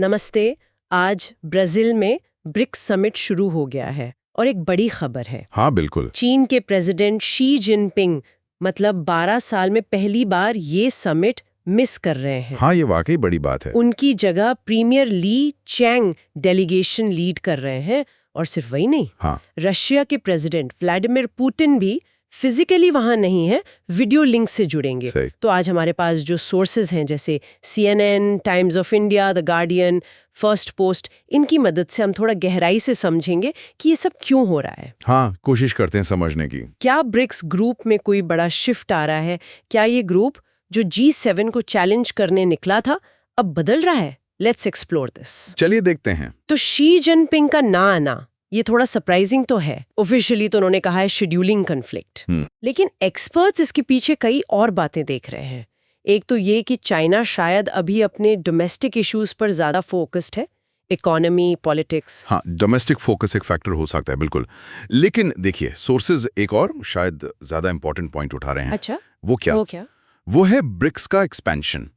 नमस्ते। आज ब्राजील में ब्रिक्स समिट शुरू हो गया है और एक बड़ी खबर है। हाँ बिल्कुल। चीन के प्रेसिडेंट शी जिनपिंग मतलब 12 साल में पहली बार ये समिट मिस कर रहे हैं। हाँ ये वाकई बड़ी बात है। उनकी जगह premier Li Chang delegation lead कर रहे हैं। और सिर्फ वही नहीं, हाँ रशिया के प्रेसिडेंट व्लादिमीर पुतिन भी फिजिकली वहां नहीं है, वीडियो लिंक से जुड़ेंगे। सही। तो आज हमारे पास जो सोर्सेज हैं जैसे CNN, times of India, the guardian, first post, इनकी मदद से हम थोड़ा गहराई से समझेंगे कि ये सब क्यों हो रहा है। हाँ कोशिश करते हैं समझने की। क्या ब्रिक्स ग्रुप में कोई बड़ा शिफ्ट आ रहा है? क्या ये ग्रुप जो G7 को चैलेंज करने निकला था अब बदल रहा है? Let's explore this. चलिए देखते हैं। तो शी जिनपिंग का ना आना ये थोड़ा सरप्राइजिंग तो है। ऑफिशियली तो उन्होंने कहा है शेड्यूलिंग कन्फ्लिक्ट, लेकिन एक्सपर्ट्स इसके पीछे कई और बातें देख रहे हैं। एक तो ये कि चाइना शायद अभी अपने डोमेस्टिक इश्यूज पर ज्यादा फोकस्ड है, इकोनॉमी, पॉलिटिक्स। हाँ डोमेस्टिक फोकस एक फैक्टर हो सकता है बिल्कुल, लेकिन देखिए सोर्सेज एक और शायद ज्यादा इंपॉर्टेंट पॉइंट उठा रहे हैं। अच्छा, वो क्या? वो है ब्रिक्स का एक्सपेंशन।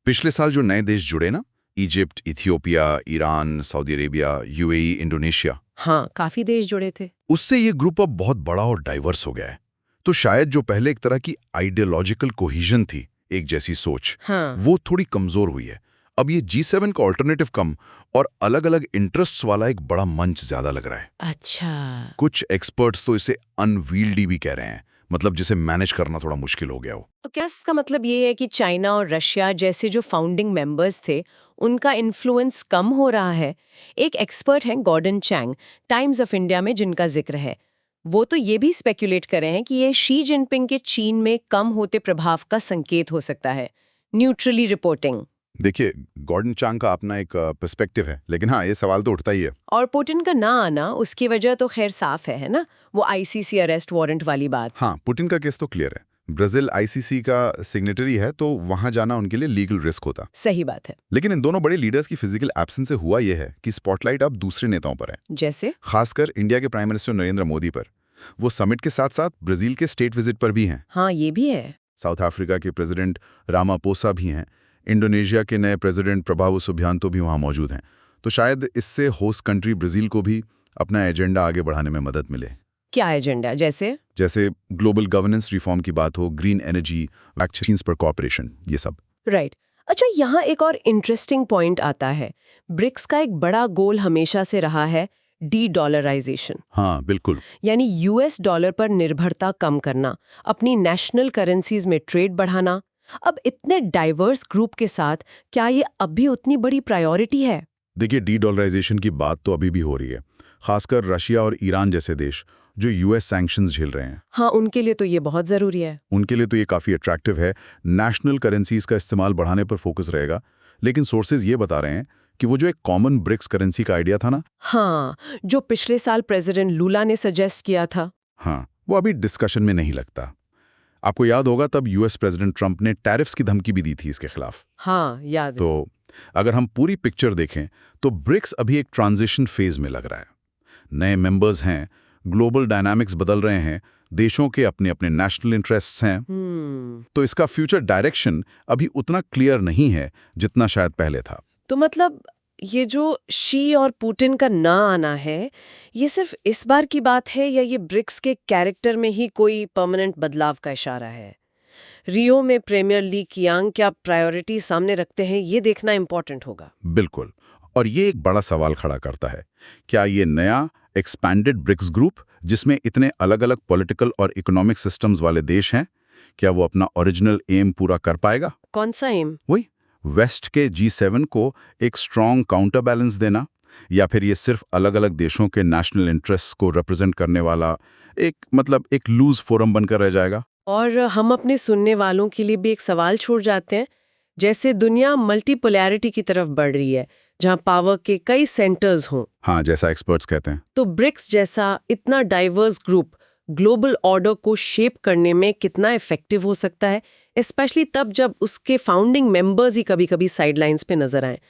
पिछले साल जो नए देश जुड़े ना, Egypt, Ethiopia, Iran, Saudi Arabia, UAE, Indonesia, हाँ काफी देश जुड़े थे। उससे ये ग्रुप अब बहुत बड़ा और डाइवर्स हो गया है। तो शायद जो पहले एक तरह की आइडियोलॉजिकल कोहिजन थी, एक जैसी सोच, हाँ। वो थोड़ी कमजोर हुई है। अब ये G7 का ऑल्टरनेटिव कम और अलग अलग इंटरेस्ट्स वाला एक बड़ा मंच ज्यादा लग रहा है। अच्छा, कुछ एक्सपर्ट्स तो इसे अनवील्डी भी कह रहे हैं, मतलब जिसे मैनेज करना थोड़ा मुश्किल हो गया हो। तो क्या इसका मतलब ये है कि चाइना और रशिया जैसे जो फाउंडिंग मेंबर्स थे उनका इन्फ्लुएंस कम हो रहा है? एक एक्सपर्ट हैं Gordon Chang, Times of India में जिनका जिक्र है, वो तो ये भी स्पेक्युलेट कर रहे हैं कि ये शी जिनपिंग के चीन में कम होते प्रभाव का संकेत हो सकता है। Neutrally reporting. देखिए गॉर्डन चांग का अपना एक पर्सपेक्टिव है, लेकिन हाँ ये सवाल तो उठता ही है। और पुतिन का ना आना, उसकी वजह तो खैर साफ है ना, वो ICC अरेस्ट वारंट वाली बात। हाँ पुतिन का केस तो क्लियर है। ब्राजील ICC का सिग्नेटरी है, तो वहां जाना उनके लिए लीगल रिस्क होता। सही बात है। लेकिन इन दोनों बड़े लीडर्स की फिजिकल एब्सेंस से हुआ यह है कि स्पॉटलाइट अब दूसरे नेताओं पर है, जैसे खासकर इंडिया के प्राइम मिनिस्टर नरेंद्र मोदी पर। वो समिट के साथ साथ ब्राजील के स्टेट विजिट पर भी हैं। हाँ ये भी है। साउथ अफ्रीका के प्रेसिडेंट रामापोसा भी हैं। इंडोनेशिया के नए प्रेसिडेंट प्रभावो सुबियांतो भी वहां मौजूद हैं। तो शायद इससे होस्ट कंट्री ब्राजील को भी अपना एजेंडा आगे बढ़ाने में मदद मिले। क्या एजेंडा? जैसे ग्लोबल गवर्नेंस रिफॉर्म की बात हो, ग्रीन एनर्जी, वैक्सीन्स पर कॉपरेशन, ये सब। राइट। अच्छा, यहाँ एक और इंटरेस्टिंग पॉइंट आता है। ब्रिक्स का एक बड़ा गोल हमेशा से रहा है डी-डॉलराइजेशन, हाँ बिल्कुल। यानी US डॉलर पर निर्भरता कम करना, अपनी नेशनल करेंसीज में ट्रेड बढ़ाना। अब इतने डाइवर्स ग्रुप के साथ क्या ये अब भी उतनी बड़ी प्रायोरिटी है? देखिए डी-डॉलराइजेशन की बात तो अभी भी हो रही है, खासकर रशिया और ईरान जैसे देश जो US सैंक्शंस झेल रहे हैं। हाँ, उनके लिए तो ये बहुत जरूरी है। उनके लिए तो ये काफ़ी अट्रैक्टिव है। नेशनल करेंसीज का इस्तेमाल बढ़ाने पर फोकस रहेगा। लेकिन सोर्सेज ये बता रहे हैं कि वो जो एक कॉमन ब्रिक्स करेंसी का आइडिया था ना, हाँ, जो पिछले साल प्रेसिडेंट लूला ने सजेस्ट किया था, हाँ वो अभी डिस्कशन में नहीं लगता। आपको याद होगा तब US प्रेसिडेंट ट्रंप ने टैरिफ्स की धमकी भी दी थी इसके खिलाफ। हाँ याद है। तो अगर हम पूरी पिक्चर देखें तो ब्रिक्स अभी एक ट्रांजिशन फेज में लग रहा है। नए मेंबर्स हैं, ग्लोबल डायनामिक्स बदल रहे हैं, देशों के अपने अपने नेशनल इंटरेस्ट्स हैं। तो इसका फ्यूचर डायरेक्शन अभी उतना क्लियर नहीं है जितना शायद पहले था। तो मतलब ये जो शी और पुतिन का ना आना है, ये सिर्फ इस बार की बात है या ये ब्रिक्स के कैरेक्टर में ही कोई परमानेंट बदलाव का इशारा है? रियो में प्रीमियर ली कियांग क्या प्रायोरिटी सामने रखते हैं, ये देखना इंपॉर्टेंट होगा। बिल्कुल। और ये एक बड़ा सवाल खड़ा करता है, क्या ये नया एक्सपैंडेड ब्रिक्स ग्रुप जिसमें इतने अलग अलग पॉलिटिकल और इकोनॉमिक सिस्टम्स वाले देश हैं, क्या वो अपना ओरिजिनल एम पूरा कर पाएगा? कौन सा एम? वही वेस्ट के G7 को एक स्ट्रॉन्ग काउंटर बैलेंस देना, या फिर ये सिर्फ अलग अलग देशों के नेशनल इंटरेस्ट को रिप्रेजेंट करने वाला एक लूज फोरम बनकर रह जाएगा? और हम अपने सुनने वालों के लिए भी एक सवाल छोड़ जाते हैं, जैसे दुनिया मल्टीपोलैरिटी की तरफ बढ़ रही है जहां पावर के कई सेंटर्स हों। हाँ जैसा एक्सपर्ट्स कहते हैं। तो ब्रिक्स जैसा इतना डाइवर्स ग्रुप ग्लोबल ऑर्डर को शेप करने में कितना इफेक्टिव हो सकता है, स्पेशली तब जब उसके फाउंडिंग मेंबर्स ही कभी-कभी साइडलाइंस पे नजर आए।